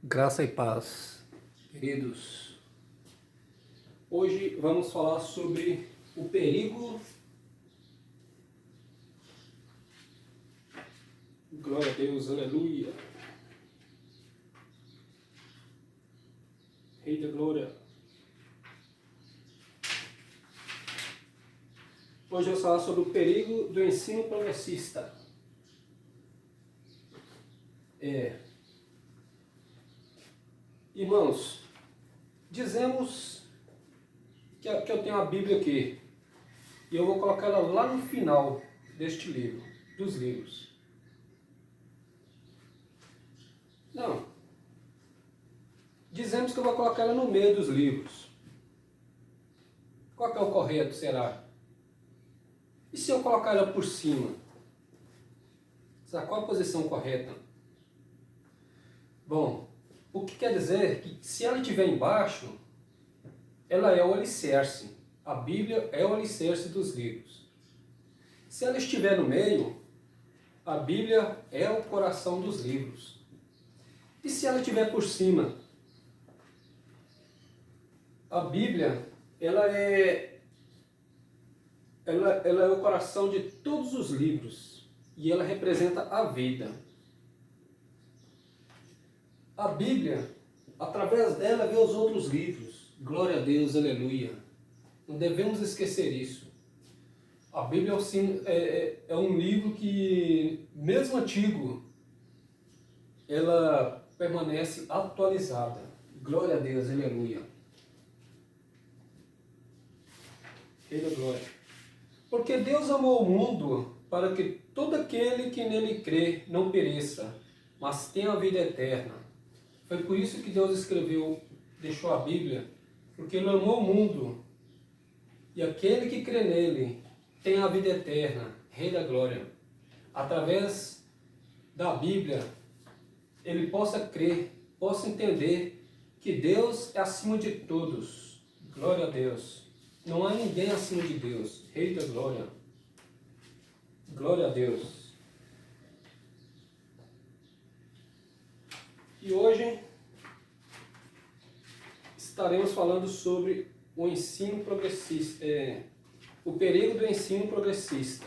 Graça e paz, queridos. Hoje vamos falar sobre o perigo. Glória a Deus, aleluia. Rei da glória. Hoje eu vou falar sobre o perigo do ensino progressista. Irmãos, dizemos que eu tenho a Bíblia aqui e eu vou colocar ela lá no final deste livro, dos livros. Não. Dizemos que eu vou colocar ela no meio dos livros. Qual que é o correto, será? E se eu colocar ela por cima? Qual a posição correta? Bom, o que quer dizer que se ela estiver embaixo, ela é o alicerce. A Bíblia é o alicerce dos livros. Se ela estiver no meio, a Bíblia é o coração dos livros. E se ela estiver por cima, a Bíblia ela é o coração de todos os livros e ela representa a vida. A Bíblia, através dela, vê os outros livros. Glória a Deus, aleluia. Não devemos esquecer isso. A Bíblia é um livro que, mesmo antigo, ela permanece atualizada. Glória a Deus, aleluia. Rei da glória. Porque Deus amou o mundo para que todo aquele que nele crê não pereça, mas tenha a vida eterna. Foi por isso que Deus deixou a Bíblia, porque Ele amou o mundo. E aquele que crê nele tem a vida eterna, Rei da glória. Através da Bíblia, ele possa crer, possa entender que Deus é acima de todos. Glória a Deus. Não há ninguém acima de Deus. Rei da glória. Glória a Deus. E hoje estaremos falando sobre o ensino progressista, o perigo do ensino progressista.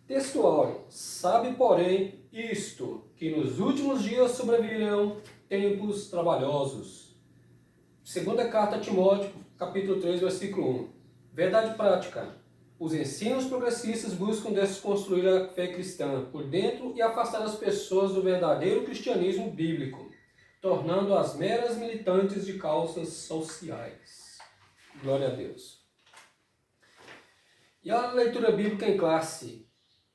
Textual. Sabe, porém, isto, que nos últimos dias sobrevirão tempos trabalhosos. Segunda carta a Timóteo, capítulo 3, versículo 1. Verdade prática. Os ensinos progressistas buscam desconstruir a fé cristã por dentro e afastar as pessoas do verdadeiro cristianismo bíblico, tornando-as meras militantes de causas sociais. Glória a Deus. E a leitura bíblica em classe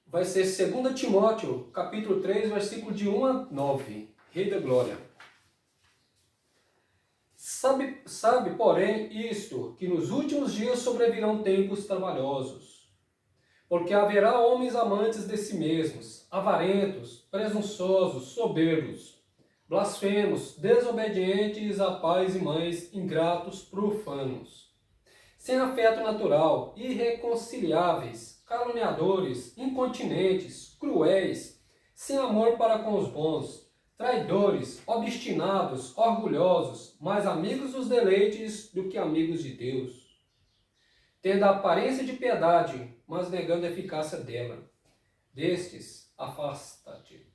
vai ser 2 Timóteo, capítulo 3, versículo de 1 a 9. Rei da glória. Sabe, porém, isto, que nos últimos dias sobrevirão tempos trabalhosos. Porque haverá homens amantes de si mesmos, avarentos, presunçosos, soberbos, blasfemos, desobedientes a pais e mães, ingratos, profanos, sem afeto natural, irreconciliáveis, caluniadores, incontinentes, cruéis, sem amor para com os bons, traidores, obstinados, orgulhosos, mais amigos dos deleites do que amigos de Deus, tendo a aparência de piedade, mas negando a eficácia dela. Destes, afasta-te.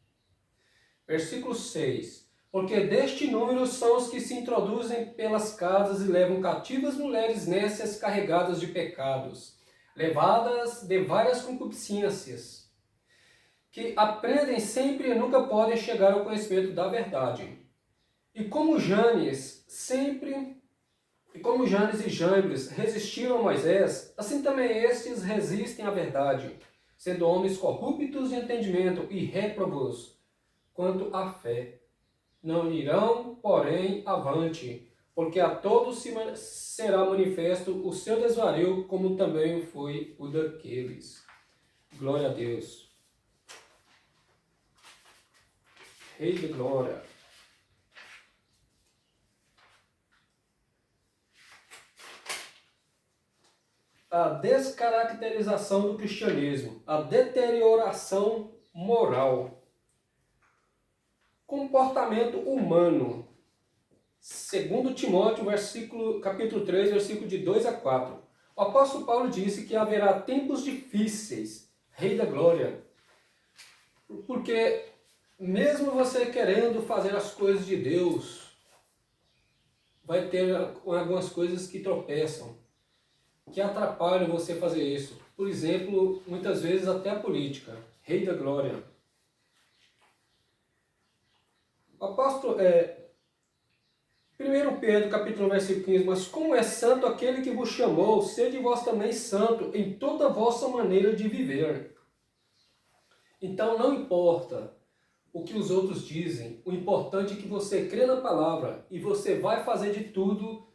Versículo 6. Porque deste número são os que se introduzem pelas casas e levam cativas mulheres nécias carregadas de pecados, levadas de várias concupiscências, que aprendem sempre e nunca podem chegar ao conhecimento da verdade. E como Janes e Jambres resistiram a Moisés, assim também estes resistem à verdade, sendo homens corruptos de entendimento e réprobos quanto à fé. Não irão, porém, avante, porque a todos será manifesto o seu desvario, como também foi o daqueles. Glória a Deus. Rei de glória. A descaracterização do cristianismo, a deterioração moral. comportamento humano. 2 Timóteo, capítulo 3, versículo de 2 a 4. O apóstolo Paulo disse que haverá tempos difíceis, Rei da Glória. Porque mesmo você querendo fazer as coisas de Deus, vai ter algumas coisas que tropeçam, que atrapalham você fazer isso. Por exemplo, muitas vezes até a política. Rei da Glória. O apóstolo, 1 Pedro, capítulo 1, versículo 15, mas como é santo aquele que vos chamou, sede vós também santo em toda a vossa maneira de viver. Então não importa o que os outros dizem, o importante é que você crê na palavra e você vai fazer de tudo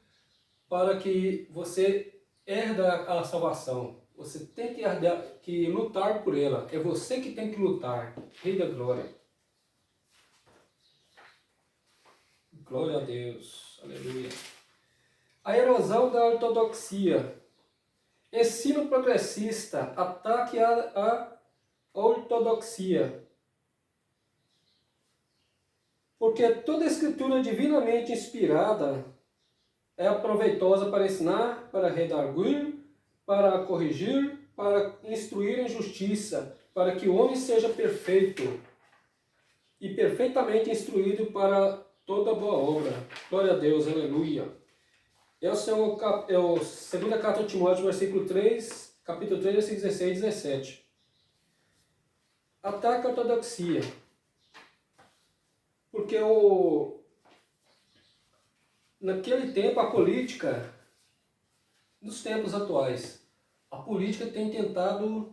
para que você herda a salvação. Você tem que lutar por ela, é você que tem que lutar. Rei da Glória. Glória a Deus, aleluia. A erosão da ortodoxia. Ensino progressista, ataque à ortodoxia. Porque toda escritura divinamente inspirada é proveitosa para ensinar, para redarguir, para corrigir, para instruir em justiça, para que o homem seja perfeito e perfeitamente instruído para toda boa obra. Glória a Deus, aleluia. Esse é o 2 carta de Timóteo, versículo 3, capítulo 3, versículo 16 e 17. Ataque à ortodoxia. Porque naquele tempo a política, nos tempos atuais, a política tem tentado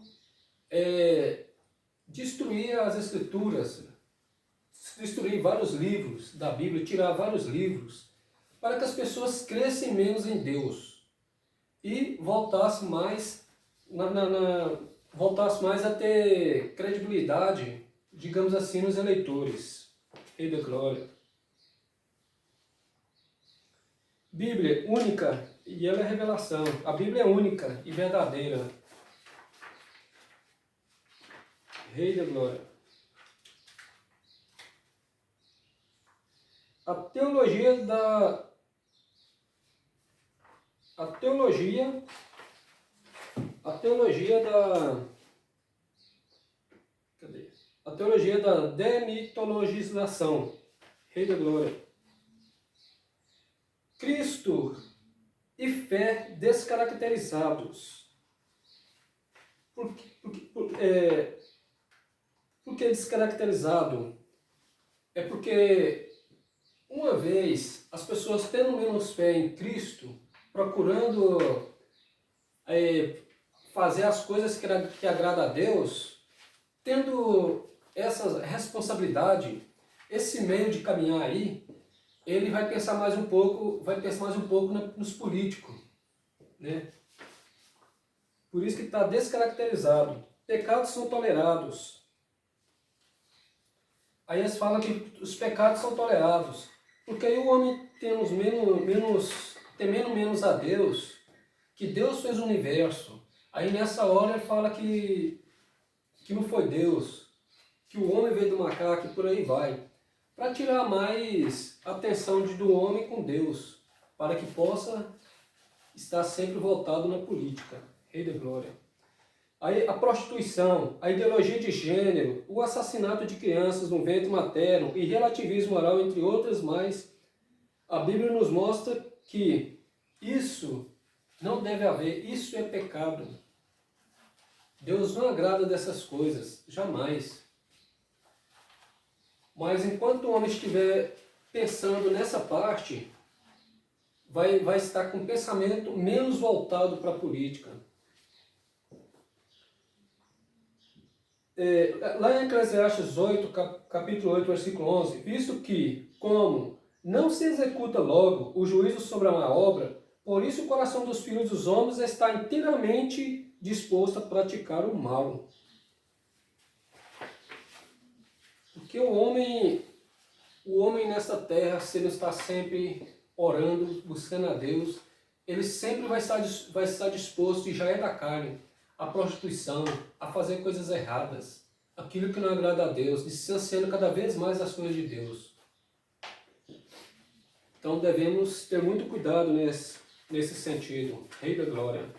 destruir as escrituras, destruir vários livros da Bíblia, tirar vários livros, para que as pessoas crescem menos em Deus e voltassem mais, voltasse mais a ter credibilidade, digamos assim, nos eleitores. Rei da Glória. Bíblia única e ela é revelação. A Bíblia é única e verdadeira. Rei da Glória. A teologia da demitologização. Rei da Glória. Cristo e fé descaracterizados. Por que descaracterizado? É porque uma vez as pessoas tendo menos fé em Cristo, procurando fazer as coisas que agrada a Deus, tendo essa responsabilidade, esse meio de caminhar aí, ele vai pensar mais um pouco nos políticos, né? Por isso que está descaracterizado. Pecados são tolerados. Aí eles falam que os pecados são tolerados, porque aí o homem temendo menos a Deus, que Deus fez o universo. Aí nessa hora ele fala que não foi Deus, que o homem veio do macaco e por aí vai. Para tirar mais atenção do homem com Deus, para que possa estar sempre voltado na política. Rei da Glória. Aí a prostituição, a ideologia de gênero, o assassinato de crianças no ventre materno e relativismo moral, entre outras mais, a Bíblia nos mostra que isso não deve haver, isso é pecado. Deus não agrada dessas coisas, jamais. Mas enquanto o homem estiver pensando nessa parte, vai estar com um pensamento menos voltado para a política. Lá em Eclesiastes 8, capítulo 8, versículo 11, visto que, como não se executa logo o juízo sobre a má obra, por isso o coração dos filhos dos homens está inteiramente disposto a praticar o mal. Porque o homem nessa terra, se ele está sempre orando, buscando a Deus, ele sempre vai estar disposto, e já é da carne, à prostituição, a fazer coisas erradas, aquilo que não agrada a Deus, distanciando cada vez mais das coisas de Deus. Então devemos ter muito cuidado nesse sentido. Rei da Glória.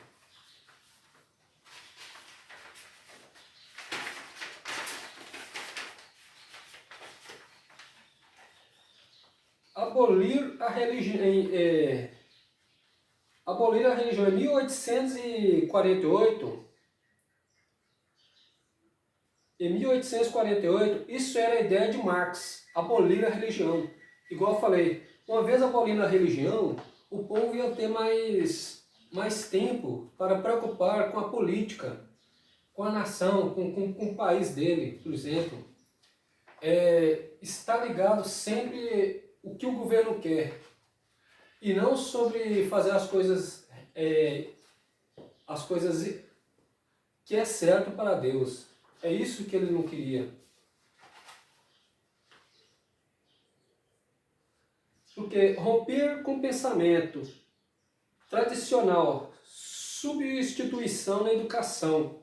Abolir a religião em 1848. Em 1848, isso era a ideia de Marx, abolir a religião. Igual eu falei, uma vez abolindo a religião, o povo ia ter mais tempo para preocupar com a política, com a nação, com o país dele, por exemplo. Está ligado sempre o que o governo quer, e não sobre fazer as coisas que é certo para Deus. É isso que ele não queria. Porque romper com o pensamento tradicional, substituição na educação.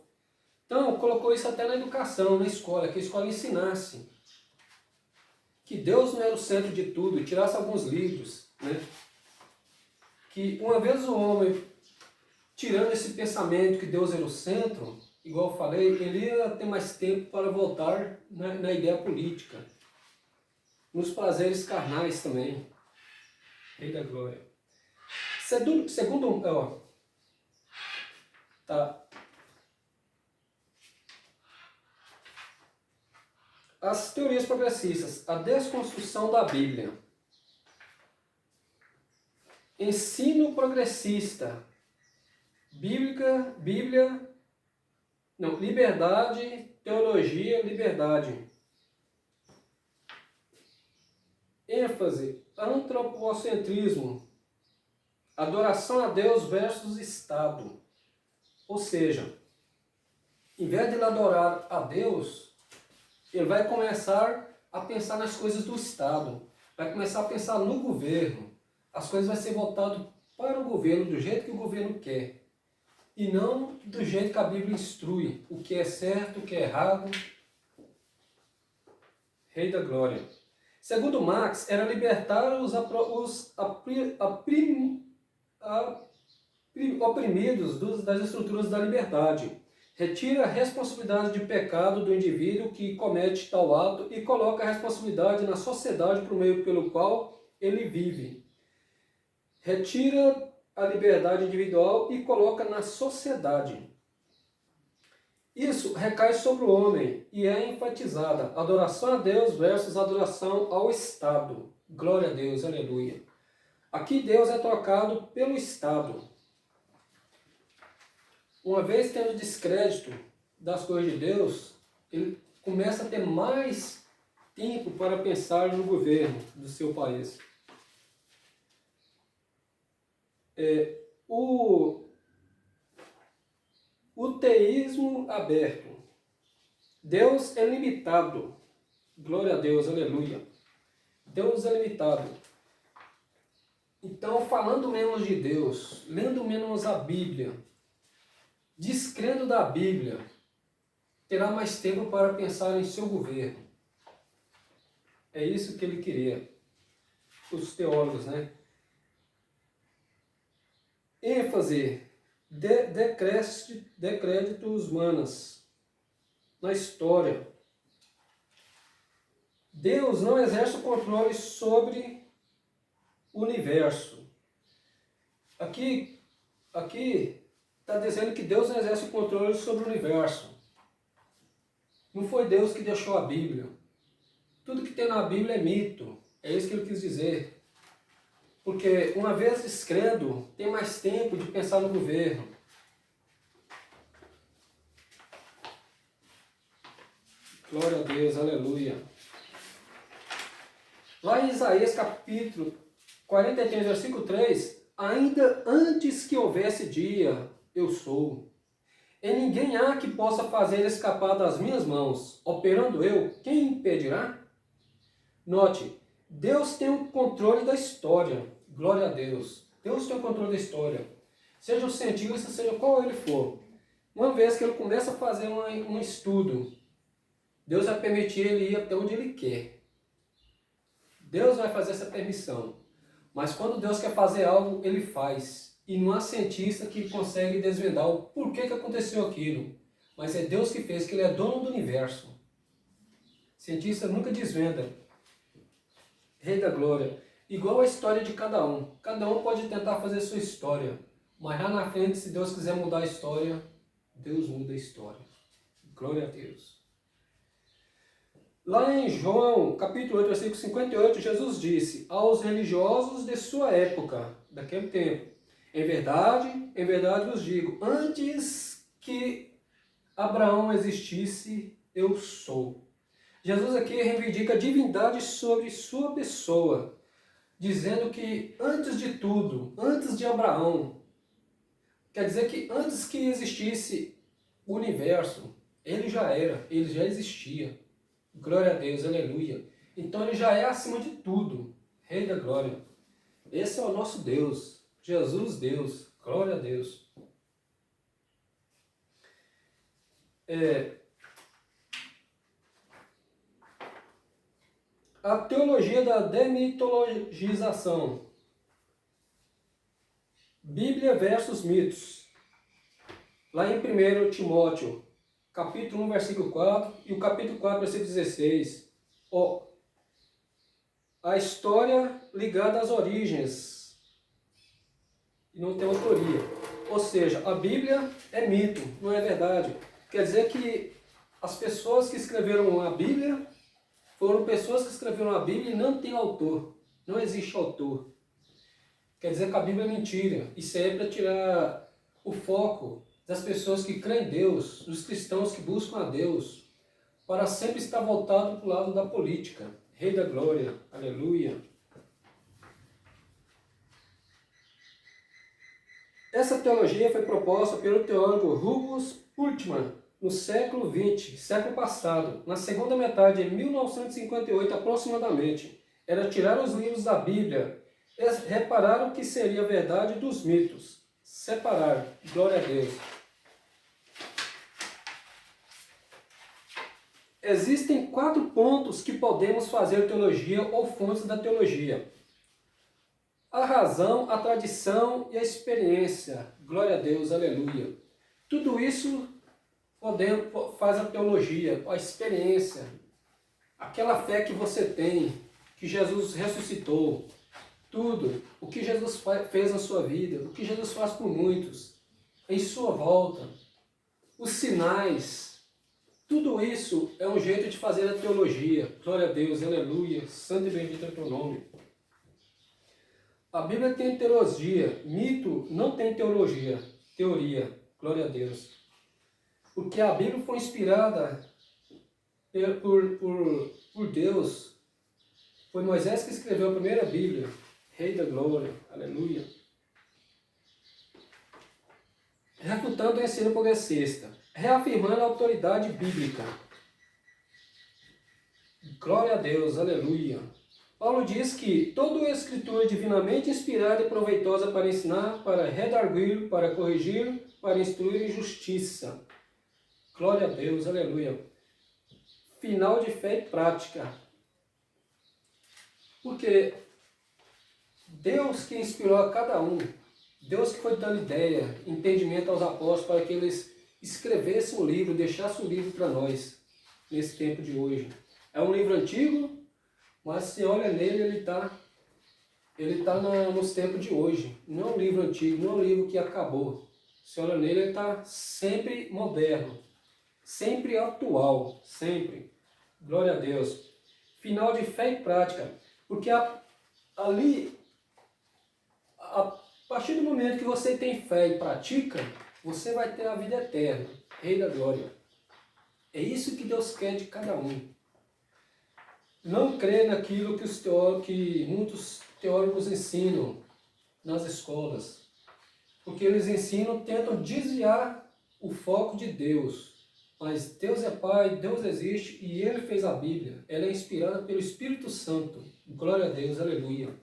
Então, colocou isso até na educação, na escola, que a escola ensinasse que Deus não era o centro de tudo, tirasse alguns livros, né? Que uma vez o homem, tirando esse pensamento que Deus era o centro, igual eu falei, ele ia ter mais tempo para voltar na ideia política, nos prazeres carnais também. Rei da Glória. Segundo, tá. As teorias progressistas, a desconstrução da Bíblia. Ensino progressista, liberdade, teologia, liberdade. ênfase, antropocentrismo, adoração a Deus versus Estado. Ou seja, em vez de ele adorar a Deus, ele vai começar a pensar nas coisas do Estado, vai começar a pensar no governo. As coisas vão ser voltadas para o governo, do jeito que o governo quer, e não do jeito que a Bíblia instrui, o que é certo, o que é errado. Rei da Glória. Segundo Marx, era libertar os oprimidos das estruturas da liberdade. Retira a responsabilidade de pecado do indivíduo que comete tal ato e coloca a responsabilidade na sociedade por meio pelo qual ele vive. Retira a liberdade individual e coloca na sociedade. Isso recai sobre o homem e é enfatizada. Adoração a Deus versus adoração ao Estado. Glória a Deus, aleluia. Aqui Deus é trocado pelo Estado. Uma vez tendo descrédito das coisas de Deus, ele começa a ter mais tempo para pensar no governo do seu país. O teísmo aberto. Deus é limitado. Glória a Deus, aleluia. Deus é limitado. Então, falando menos de Deus, lendo menos a Bíblia, descrendo da Bíblia, terá mais tempo para pensar em seu governo. É isso que ele queria. Os teólogos, né? ênfase, decréditos humanos na história. Deus não exerce o controle sobre o universo. Aqui está dizendo que Deus não exerce o controle sobre o universo. Não foi Deus que deixou a Bíblia. Tudo que tem na Bíblia é mito. É isso que ele quis dizer. Porque uma vez descrendo, tem mais tempo de pensar no governo. Glória a Deus, aleluia. Lá em Isaías capítulo 43, versículo 3, ainda antes que houvesse dia, eu sou. E ninguém há que possa fazer escapar das minhas mãos. Operando eu, quem impedirá? Note, Deus tem o controle da história. Glória a Deus. Deus tem o controle da história. Seja o cientista, seja qual ele for. Uma vez que ele começa a fazer um estudo, Deus vai permitir ele ir até onde ele quer. Deus vai fazer essa permissão. Mas quando Deus quer fazer algo, Ele faz. E não há cientista que consegue desvendar o porquê que aconteceu aquilo. Mas é Deus que fez, que Ele é dono do universo. Cientista nunca desvenda. Rei da glória. Igual a história de cada um. Cada um pode tentar fazer sua história. Mas lá na frente, se Deus quiser mudar a história, Deus muda a história. Glória a Deus. Lá em João, capítulo 8, versículo 58, Jesus disse aos religiosos de sua época, daquele tempo: em verdade vos digo, antes que Abraão existisse, eu sou. Jesus aqui reivindica a divindade sobre sua pessoa, dizendo que antes de tudo, antes de Abraão, quer dizer que antes que existisse o universo, ele já era, ele já existia. Glória a Deus, aleluia. Então ele já é acima de tudo, Rei da glória. Esse é o nosso Deus, Jesus Deus, glória a Deus. A teologia da demitologização. Bíblia versus mitos. Lá em 1 Timóteo, capítulo 1, versículo 4 e o capítulo 4, versículo 16. A história ligada às origens e não tem autoria. Ou seja, a Bíblia é mito, não é verdade. Quer dizer que as pessoas que escreveram a Bíblia foram pessoas que escreveram a Bíblia e não tem autor. Não existe autor. Quer dizer que a Bíblia é mentira. Isso aí é para tirar o foco das pessoas que creem em Deus, dos cristãos que buscam a Deus, para sempre estar voltado para o lado da política. Rei da glória, aleluia. Essa teologia foi proposta pelo teólogo Rufus Bultmann no século XX, século passado, na segunda metade de 1958 aproximadamente. Era tirar os livros da Bíblia, reparar o que seria a verdade dos mitos, separar, glória a Deus. Existem 4 pontos que podemos fazer teologia ou fontes da teologia: a razão, a tradição e a experiência. Glória a Deus, aleluia. Tudo isso faz a teologia, a experiência, aquela fé que você tem, que Jesus ressuscitou, tudo, o que Jesus fez na sua vida, o que Jesus faz por muitos, em sua volta, os sinais, tudo isso é um jeito de fazer a teologia. Glória a Deus, aleluia, santo e bendito é o teu nome. A Bíblia tem teologia, mito não tem teologia, teoria, glória a Deus. Porque a Bíblia foi inspirada por Deus. Foi Moisés que escreveu a primeira Bíblia. Rei da glória, aleluia. Refutando o ensino progressista. Reafirmando a autoridade bíblica. Glória a Deus, aleluia. Paulo diz que toda a escritura é divinamente inspirada e proveitosa para ensinar, para redarguir, para corrigir, para instruir em justiça. Glória a Deus, aleluia. Final de fé e prática. Porque Deus que inspirou a cada um, Deus que foi dando ideia, entendimento aos apóstolos para que eles escrevessem o livro, deixassem o livro para nós, nesse tempo de hoje. É um livro antigo, mas se olha nele, ele tá nos tempos de hoje. Não é um livro antigo, não é um livro que acabou. Se olha nele, ele está sempre moderno. Sempre atual, sempre. Glória a Deus. Final de fé e prática. Porque ali, a partir do momento que você tem fé e pratica, você vai ter a vida eterna. Rei da glória. É isso que Deus quer de cada um. Não crê naquilo que muitos teólogos ensinam nas escolas. Porque eles tentam desviar o foco de Deus. Mas Deus é Pai, Deus existe e Ele fez a Bíblia. Ela é inspirada pelo Espírito Santo. Glória a Deus, aleluia.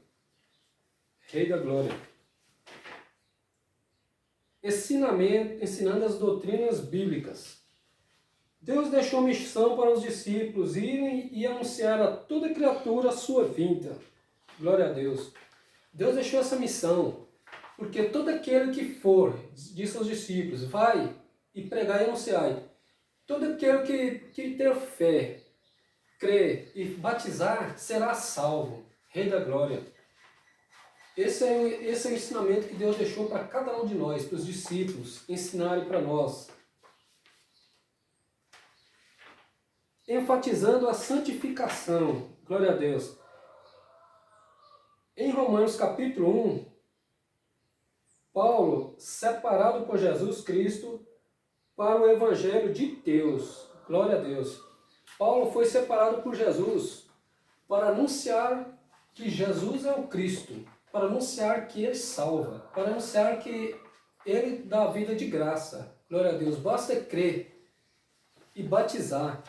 Rei da glória. Ensinando as doutrinas bíblicas. Deus deixou missão para os discípulos irem e anunciar a toda criatura a sua vinda. Glória a Deus. Deus deixou essa missão, porque todo aquele que for, disse aos discípulos, vai e pregai e anunciai. Todo aquele que ter fé, crer e batizar, será salvo. Rei da glória. Esse é o ensinamento que Deus deixou para cada um de nós, para os discípulos, ensinarem para nós. Enfatizando a santificação. Glória a Deus. Em Romanos capítulo 1, Paulo, separado por Jesus Cristo para o Evangelho de Deus. Glória a Deus. Paulo foi separado por Jesus para anunciar que Jesus é o Cristo, para anunciar que Ele salva, para anunciar que Ele dá a vida de graça. Glória a Deus. Basta crer e batizar.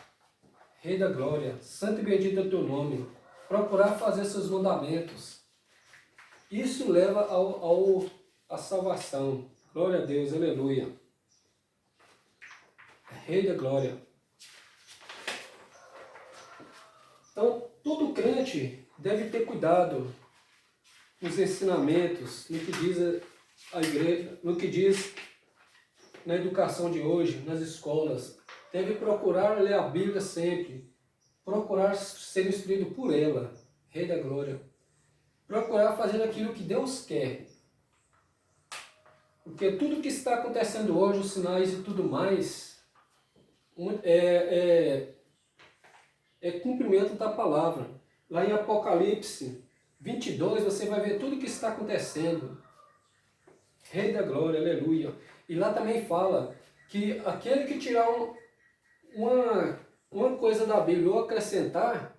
Rei da glória, santo e bendito é o teu nome. Procurar fazer seus mandamentos. Isso leva à salvação. Glória a Deus, aleluia. Rei da glória. Então, todo crente deve ter cuidado nos ensinamentos, no que diz a igreja, no que diz na educação de hoje, nas escolas. Deve procurar ler a Bíblia sempre, procurar ser instruído por ela, Rei da glória. Procurar fazer aquilo que Deus quer. Porque tudo que está acontecendo hoje, os sinais e tudo mais, é cumprimento da palavra. Lá em Apocalipse 22, você vai ver tudo que está acontecendo. Rei da glória, aleluia. E lá também fala que aquele que tirar uma coisa da Bíblia ou acrescentar,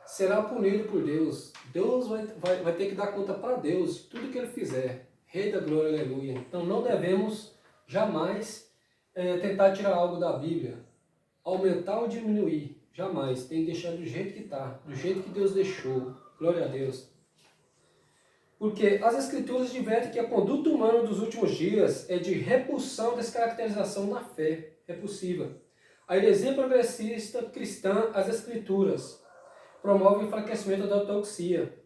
será punido por Deus. Deus vai ter que dar conta para Deus de tudo que ele fizer. Rei da glória, aleluia. Então não devemos jamais tentar tirar algo da Bíblia, aumentar ou diminuir. Jamais. Tem que deixar do jeito que está, do jeito que Deus deixou. Glória a Deus. Porque as Escrituras divertem que a conduta humana dos últimos dias é de repulsão, descaracterização na fé repulsiva. A heresia progressista cristã, as Escrituras, promove o enfraquecimento da ortodoxia,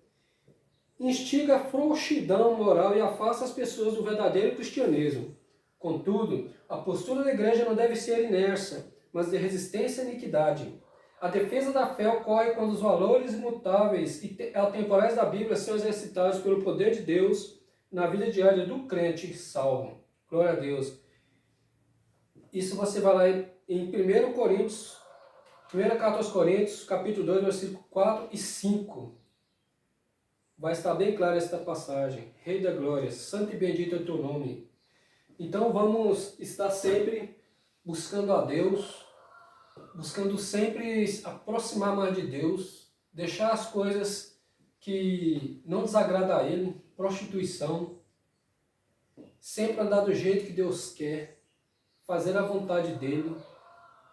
instiga a frouxidão moral e afasta as pessoas do verdadeiro cristianismo. Contudo, a postura da igreja não deve ser inércia, mas de resistência à iniquidade. A defesa da fé ocorre quando os valores imutáveis e atemporais da Bíblia são exercitados pelo poder de Deus na vida diária do crente salvo. Glória a Deus. Isso você vai lá em 1 Coríntios, 1 carta aos Coríntios, capítulo 2, versículo 4 e 5. Vai estar bem clara esta passagem. Rei da glória, santo e bendito é o teu nome. Então vamos estar sempre buscando a Deus, buscando sempre aproximar mais de Deus, deixar as coisas que não desagradam a Ele, prostituição, sempre andar do jeito que Deus quer, fazer a vontade dEle,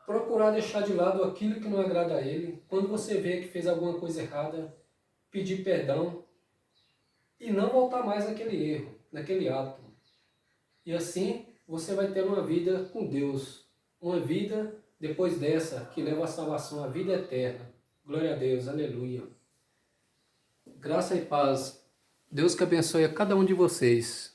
procurar deixar de lado aquilo que não agrada a Ele. Quando você vê que fez alguma coisa errada, pedir perdão e não voltar mais naquele erro, naquele ato. E assim você vai ter uma vida com Deus, uma vida depois dessa que leva à salvação, a vida eterna. Glória a Deus, aleluia. Graça e paz. Deus que abençoe a cada um de vocês.